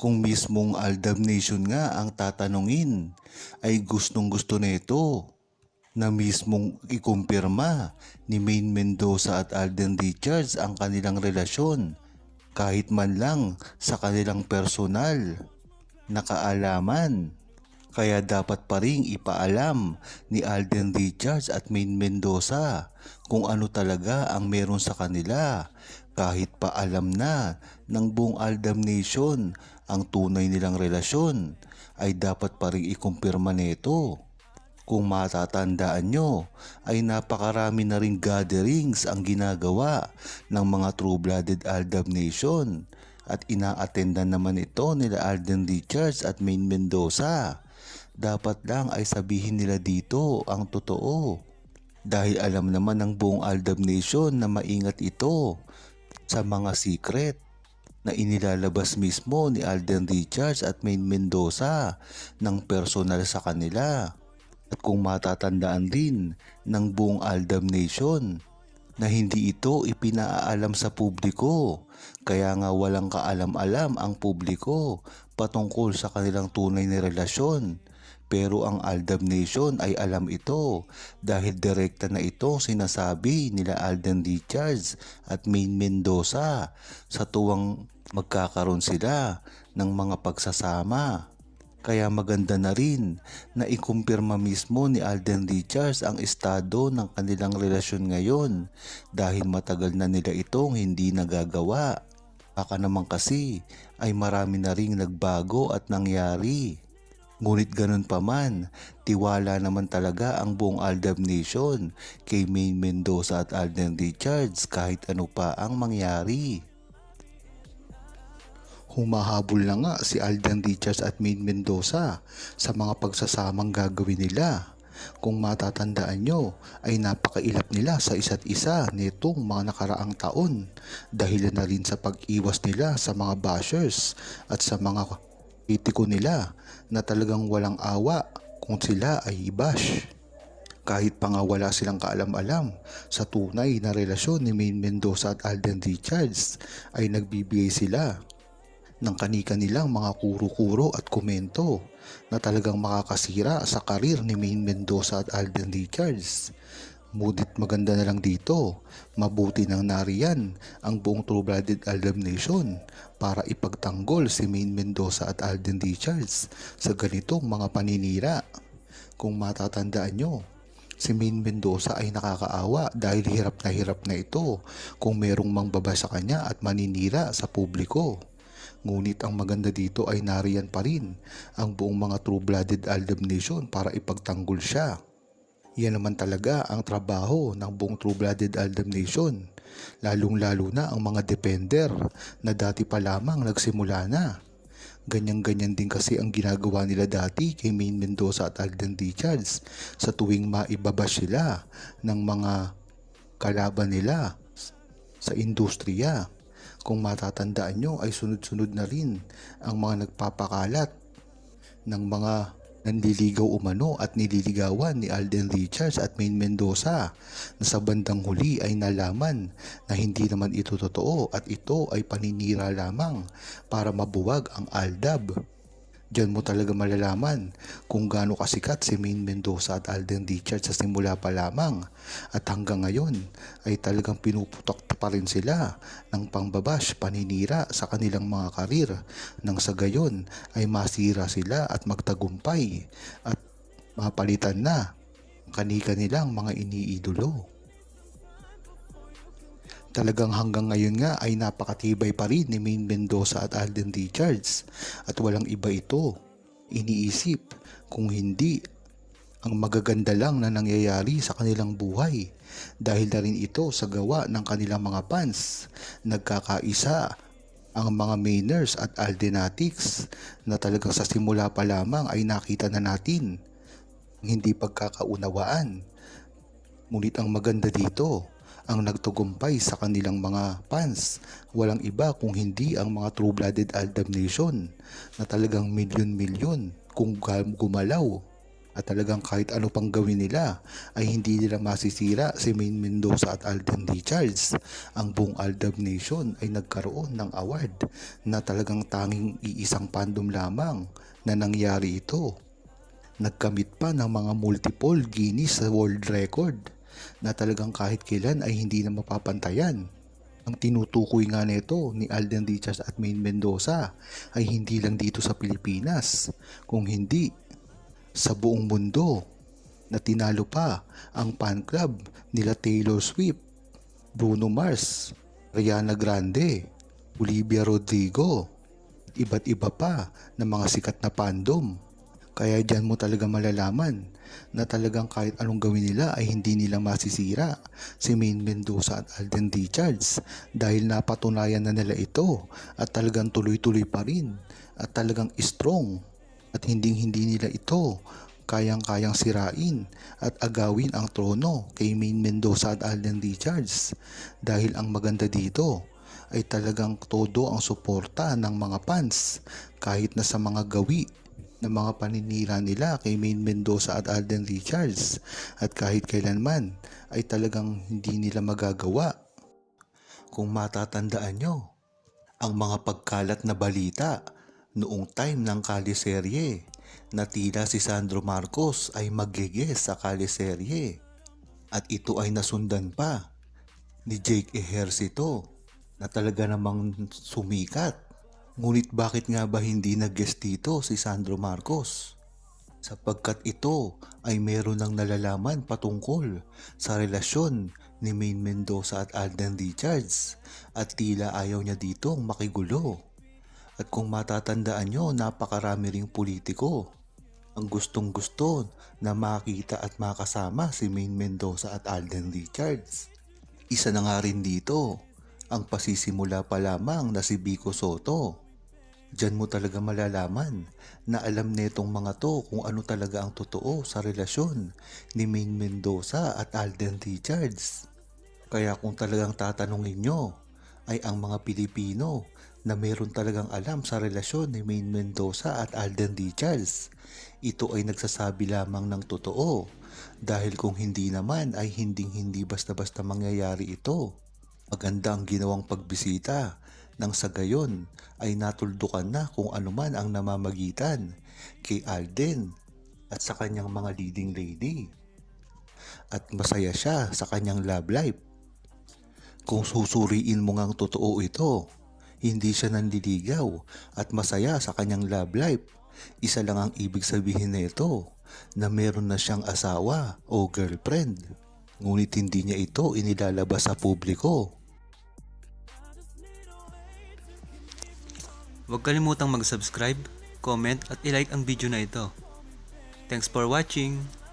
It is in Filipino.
Kung mismong Aldab Nation nga ang tatanungin, ay gustong-gusto nito na mismong ikumpirma ni Maine Mendoza at Alden Richards ang kanilang relasyon kahit man lang sa kanilang personal na kaalaman. Kaya dapat pa ring ipaalam ni Alden Richards at Maine Mendoza kung ano talaga ang meron sa kanila, kahit pa alam na ng buong Aldab Nation ang tunay nilang relasyon, ay dapat pa ring ikumpirma nito. Kung matatandaan nyo, ay napakarami na ring gatherings ang ginagawa ng mga true-blooded Aldab Nation at ina-attendan naman ito nila Alden Richards at Maine Mendoza. Dapat lang ay sabihin nila dito ang totoo. Dahil alam naman ng buong Aldab Nation na maingat ito sa mga secret na inilalabas mismo ni Alden Richards at Maine Mendoza ng personal sa kanila. At kung matatandaan din ng buong Aldab Nation na hindi ito ipinaalam sa publiko, kaya nga walang kaalam-alam ang publiko patungkol sa kanilang tunay na relasyon. Pero ang Aldab Nation ay alam ito dahil direkta na ito sinasabi nila Alden Richards at Maine Mendoza sa tuwang magkakaroon sila ng mga pagsasama. Kaya maganda na rin na ikumpirma mismo ni Alden Richards ang estado ng kanilang relasyon ngayon dahil matagal na nila itong hindi nagagawa. Baka naman kasi ay marami na ring nagbago at nangyari. Ngunit ganun pa man, tiwala naman talaga ang buong Aldab Nation kay Maine Mendoza at Alden Richards kahit ano pa ang mangyari. Humahabol na nga si Alden Richards at Maine Mendoza sa mga pagsasamang gagawin nila. Kung matatandaan nyo ay napakailap nila sa isa't isa nitong mga nakaraang taon dahil na rin sa pag-iwas nila sa mga bashers at sa mga kritiko nila na talagang walang awa kung sila ay i-bash. Kahit pa nga wala silang kaalam-alam sa tunay na relasyon ni Maine Mendoza at Alden Richards ay nagbibigay sila ng kani-kanilang mga kuro-kuro at komento na talagang makakasira sa karir ni Maine Mendoza at Alden Richards. Ngunit maganda na lang dito, mabuti nang nariyan ang buong true-blooded Aldab Nation para ipagtanggol si Maine Mendoza at Alden Richards sa ganitong mga paninira. Kung matatandaan nyo, si Maine Mendoza ay nakakaawa dahil hirap na ito kung merong mangbaba sa kanya at maninira sa publiko. Ngunit ang maganda dito ay nariyan pa rin ang buong mga true-blooded Aldab Nation para ipagtanggol siya. Yan naman talaga ang trabaho ng buong true-blooded Aldab Nation, lalong-lalo na ang mga defender na dati pa lamang nagsimula na. Ganyan-ganyan din kasi ang ginagawa nila dati kay Maine Mendoza at Alden Richards sa tuwing maibabash sila ng mga kalaban nila sa industriya. Kung matatandaan nyo ay sunod-sunod na rin ang mga nagpapakalat ng mga nanliligaw umano at nililigawan ni Alden Richards at Maine Mendoza na sa bandang huli ay nalaman na hindi naman ito totoo at ito ay paninira lamang para mabuwag ang Aldab. Diyan mo talaga malalaman kung gaano kasikat si Maine Mendoza at Alden Richards sa simula pa lamang at hanggang ngayon ay talagang pinuputok pa rin sila ng pangbabash, paninira sa kanilang mga karir nang sa gayon ay masira sila at magtagumpay at mapalitan na kani-kanilang mga iniidolo. Talagang hanggang ngayon nga ay napakatibay pa rin ni Maine Mendoza at Alden Richards at walang iba ito iniisip kung hindi ang magaganda lang na nangyayari sa kanilang buhay dahil na rin ito sa gawa ng kanilang mga fans. Nagkakaisa ang mga Mainers at Aldenatics na talagang sa simula pa lamang ay nakita na natin ang hindi pagkakaunawaan. Ngunit ang maganda dito, ang nagtagumpay sa kanilang mga fans, walang iba kung hindi ang mga true-blooded Aldab Nation na talagang milyon-milyon kung gumalaw At talagang kahit ano pang gawin nila ay hindi nila masisira si Maine Mendoza at Alden Richards. Ang buong Aldab Nation ay nagkaroon ng award na talagang tanging iisang fandom lamang na nangyari ito. Nagkamit pa ng mga multiple Guinness World Record na talagang kahit kailan ay hindi na mapapantayan. Ang tinutukoy nga nito ni Alden Richards at Maine Mendoza ay hindi lang dito sa Pilipinas, kung hindi sa buong mundo, na tinalo pa ang fan club nila Taylor Swift, Bruno Mars, Ariana Grande, Olivia Rodrigo, iba't iba pa na mga sikat na fandom. Kaya dyan mo talaga malalaman na talagang kahit anong gawin nila ay hindi nila masisira si Maine Mendoza at Alden Richards, dahil napatunayan na nila ito at talagang tuloy-tuloy pa rin at talagang strong, at hindi nila ito kayang-kayang sirain at agawin ang trono kay Maine Mendoza at Alden Richards, dahil ang maganda dito ay talagang todo ang suporta ng mga fans kahit na sa mga gawi ng mga paninira nila kay Maine Mendoza at Alden Richards, at kahit kailanman ay talagang hindi nila magagawa. Kung matatandaan nyo ang mga pagkalat na balita noong time ng Kaliserye na tila si Sandro Marcos ay mag-guest sa Kaliserye, at ito ay nasundan pa ni Jake Ejercito na talaga namang sumikat. Ngunit bakit nga ba hindi nag-guest dito si Sandro Marcos? Sapagkat ito ay meron ng nalalaman patungkol sa relasyon ni Maine Mendoza at Alden Richards, at tila ayaw niya ditong makigulo. At kung matatandaan nyo, napakarami ring politiko ang gustong gusto na makita at makasama si Maine Mendoza at Alden Richards. Isa na nga rin dito ang pasisimula pa lamang na si Vico Soto. Diyan mo talaga malalaman na alam netong mga to kung ano talaga ang totoo sa relasyon ni Maine Mendoza at Alden Richards. Kaya kung talagang tatanungin nyo ay ang mga Pilipino na meron talagang alam sa relasyon ni Maine Mendoza at Alden Richards, ito ay nagsasabi lamang ng totoo, dahil kung hindi naman ay hindi basta-basta mangyayari ito. Maganda ang ginawang pagbisita nang sa gayon ay natuldukan na kung anuman ang namamagitan kay Alden at sa kanyang mga leading lady, at masaya siya sa kanyang love life. Kung susuriin mo ngang totoo ito, hindi siya nanliligaw at masaya sa kanyang love life. Isa lang ang ibig sabihin nito, na meron na siyang asawa o girlfriend. Ngunit hindi niya ito inilalabas sa publiko. Huwag kalimutang mag-subscribe, comment at ilike ang video na ito. Thanks for watching!